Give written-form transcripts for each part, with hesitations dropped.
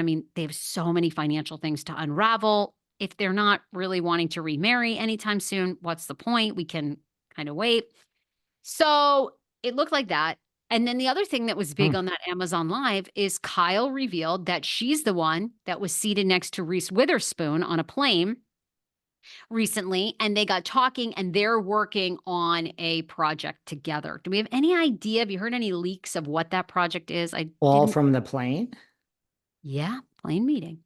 I mean, they have so many financial things to unravel. If they're not really wanting to remarry anytime soon, what's the point? We can kind of wait. So it looked like that. And then the other thing that was big Hmm. on that Amazon Live is Kyle revealed that she's the one that was seated next to Reese Witherspoon on a plane recently, and they got talking and they're working on a project together. Do we have any idea? Have you heard any leaks of what that project is? I All didn't. from the plane. Yeah, plane meeting.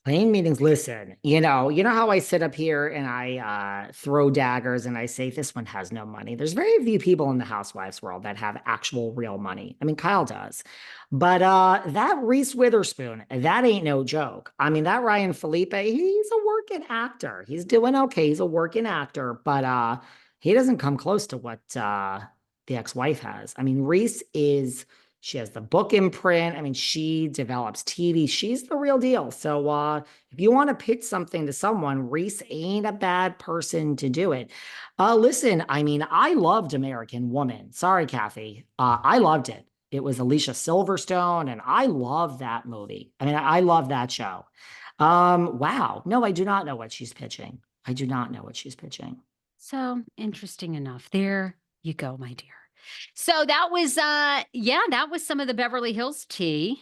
Plane meetings, listen, you know how I sit up here and I throw daggers and I say this one has no money. There's very few people in the housewives world that have actual real money. I mean, Kyle does. But that Reese Witherspoon, that ain't no joke. I mean, that Ryan Felipe, he's a working actor. He's doing okay. He's a working actor, but he doesn't come close to what the ex-wife has. I mean, Reese is she has the book imprint. I mean, she develops TV. She's the real deal. So if you want to pitch something to someone, Reese ain't a bad person to do it. Listen, I mean, I loved American Woman. Sorry, Kathy. I loved it. It was Alicia Silverstone, and I love that movie. I mean, I love that show. Wow. No, I do not know what she's pitching. I do not know what she's pitching. So interesting enough. There you go, my dear. So that was yeah, that was some of the Beverly Hills tea.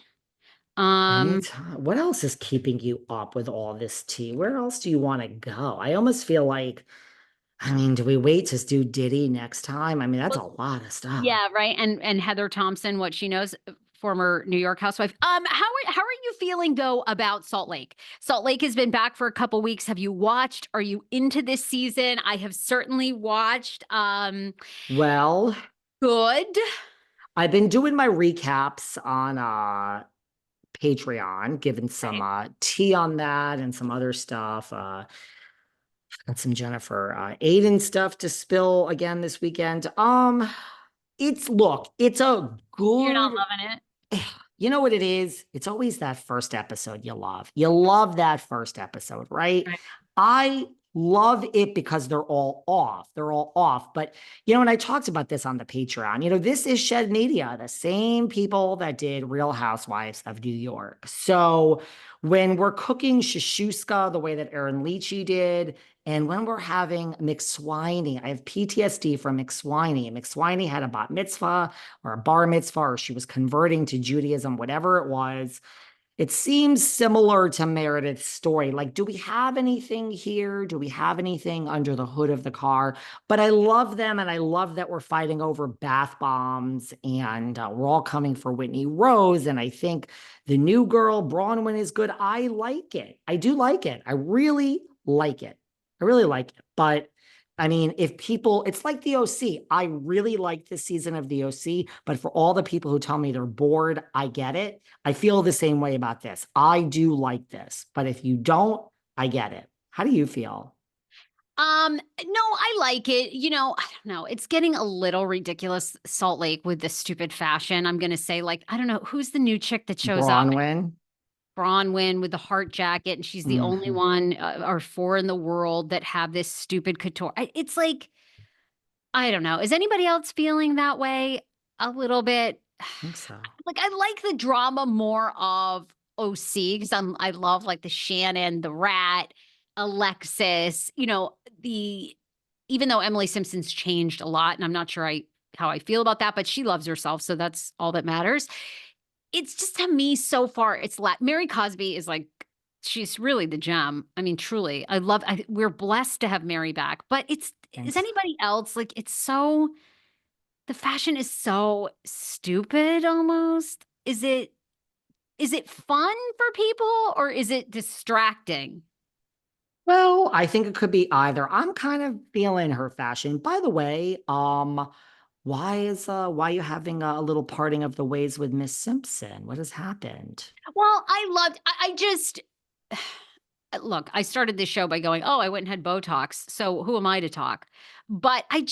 Um Anytime. What else is keeping you up with all this tea? Where else do you want to go? I almost feel like, I mean, do we wait to do Diddy next time? I mean, that's well, a lot of stuff. yeah, right. And Heather Thompson, what she knows, former New York housewife. How are you feeling though about Salt Lake? Salt Lake has been back for a couple weeks. Have you watched? Are you into this season? I have certainly watched. Well, Good. I've been doing my recaps on Patreon, giving some Okay. tea on that and some other stuff. Got some Jennifer Aiden stuff to spill again this weekend. It's a You're not good. loving it. You know what it is? It's always that first episode you love. You love that first episode, right? Right. I love it because they're all off. They're all off. But, and I talked about this on the Patreon, this is Shed Media, the same people that did Real Housewives of New York. So when we're cooking shashuska the way that Erin Leachy did, and when we're having McSwiney, I have PTSD from McSwiney. McSwiney had a bat mitzvah or a bar mitzvah, or she was converting to Judaism, whatever it was. It seems similar to Meredith's story. Like, do we have anything here? Do we have anything under the hood of the car? But I love them, and I love that we're fighting over bath bombs, and we're all coming for Whitney Rose. And I think the new girl, Bronwyn, is good. I like it. I do like it. I really like it. I really like it. But I mean, if people, it's like the OC. I really like this season of the OC, but for all the people who tell me they're bored, I get it. I feel the same way about this. I do like this, but if you don't, I get it. How do you feel? No, I like it. I don't know. It's getting a little ridiculous, Salt Lake, with this stupid fashion. I'm gonna say, like, I don't know, who's the new chick that shows up? Bronwyn? Bronwyn with the heart jacket, and she's the only Mhm. one or four in the world that have this stupid couture. It's like, I don't know. Is anybody else feeling that way a little bit? I think so. Like, I like the drama more of OC because I love like the Shannon, the Rat, Alexis. The even though Emily Simpson's changed a lot, and I'm not sure how I feel about that, but she loves herself, so that's all that matters. It's just to me so far, Mary Cosby is like she's really the gem. I mean, truly, we're blessed to have Mary back, but is Thanks. anybody else like it's so the fashion is so stupid almost. Is it fun for people or is it distracting? Well, I think it could be either. I'm kind of feeling her fashion. By the way, why are you having a little parting of the ways with Miss Simpson? What has happened? Well, I just look, I started this show by going, "Oh, I went and had Botox, so who am I to talk?" But I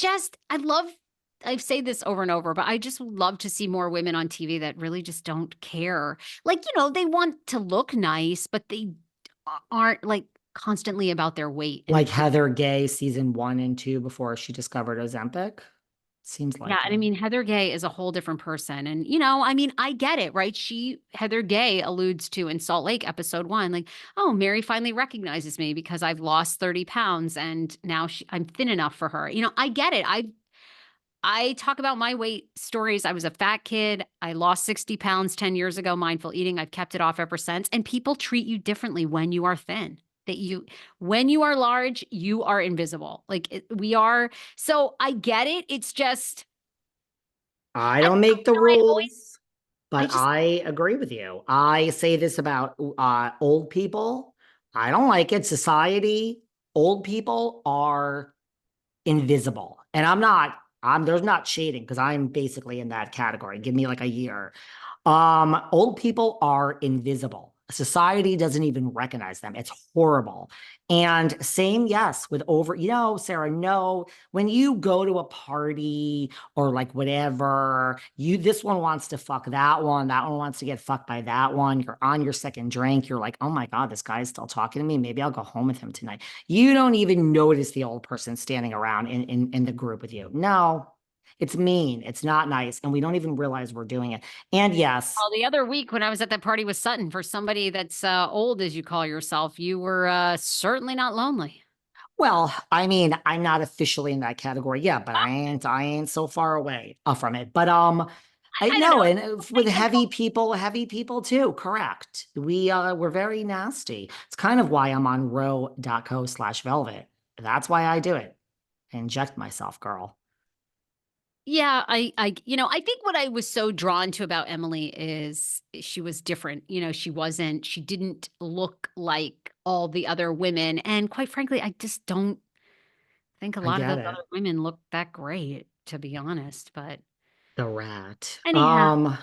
say this over and over, but I just would love to see more women on TV that really just don't care. Like, they want to look nice, but they aren't like constantly about their weight and Like appearance. Heather Gay season 1 and 2 before she discovered Ozempic? Seems Yeah, like and I it. mean, Heather Gay is a whole different person. And, you know, I mean, I get it, right? Heather Gay alludes to in Salt Lake, episode 1, like, oh, Mary finally recognizes me because I've lost 30 pounds and now I'm thin enough for her. You know, I get it. I talk about my weight stories. I was a fat kid. I lost 60 pounds 10 years ago, mindful eating. I've kept it off ever since. And people treat you differently when you are thin. When you are large, you are invisible. We are. So I get it. It's just, I I don't don't make the know. rules, I but just, I agree with you. I say this about old people. I don't like it. Society, old people are invisible. And there's not shading because I'm basically in that category. Give me like a year. Old people are invisible. Society doesn't even recognize them. It's horrible. And same, yes, with Sarah, no, when you go to a party or like whatever, this one wants to fuck that one wants to get fucked by that one. You're on your second drink. You're like, oh my God, this guy's still talking to me. Maybe I'll go home with him tonight. You don't even notice the old person standing around in the group with you. No, it's mean. It's not nice. And we don't even realize we're doing it. And yes, well, the other week when I was at that party with Sutton, for somebody that's old, as you call yourself, you were certainly not lonely. well, I mean, I'm not officially in that category yet, but I ain't so far away from it. But I I don't know. know, and with Like heavy people too, correct. We're very nasty. It's kind of why I'm on row.co/velvet. That's why I do it. I inject myself, girl. Yeah, I think what I was so drawn to about Emily is she was different. You know, she didn't look like all the other women. And quite frankly, I just don't think a I lot of those get it. other women look that great, to be honest. But The rat. anyhow,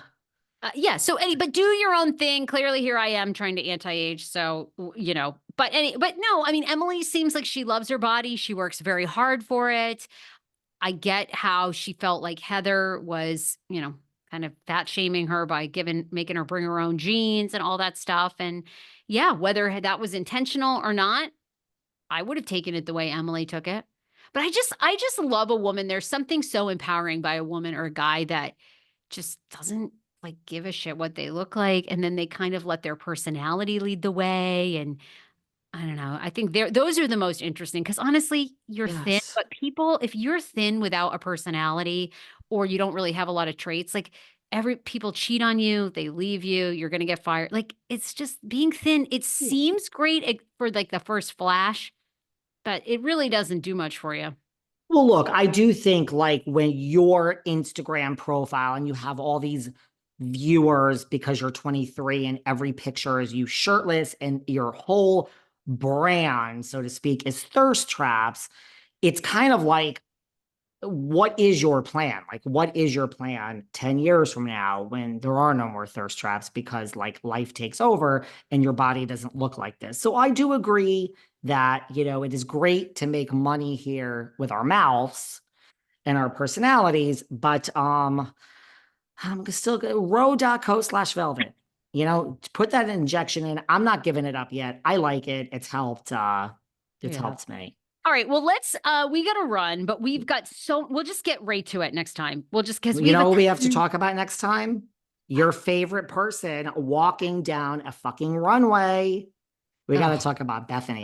yeah. So, but do your own thing. Clearly, here I am trying to anti-age. So, but no, I mean, Emily seems like she loves her body. She works very hard for it. I get how she felt like Heather was, kind of fat shaming her by making her bring her own jeans and all that stuff. And yeah, whether that was intentional or not, I would have taken it the way Emily took it. But I just love a woman. There's something so empowering by a woman or a guy that just doesn't like give a shit what they look like. And then they kind of let their personality lead the way. And I don't know. I think those are the most interesting because honestly, you're thin, yes. but if you're thin without a personality or you don't really have a lot of traits, like people cheat on you, they leave you, you're going to get fired. Like it's just being thin. It seems great for like the first flash, but it really doesn't do much for you. Well, look, I do think like when your Instagram profile and you have all these viewers because you're 23 and every picture is you shirtless and your whole brand, so to speak, is thirst traps, it's kind of like, what is your plan? Like, what is your plan 10 years from now when there are no more thirst traps because like life takes over and your body doesn't look like this? So I do agree that, it is great to make money here with our mouths and our personalities, but I'm still row.co/velvet. Put that injection in. I'm not giving it up yet. I like it. It's Yeah. helped me. All right. Well, we got to run, but we'll just get right to it next time. We'll just, because we You have a know what we have to ton. talk about next time? Your favorite person walking down a fucking runway. We got to Oh. talk about Bethany.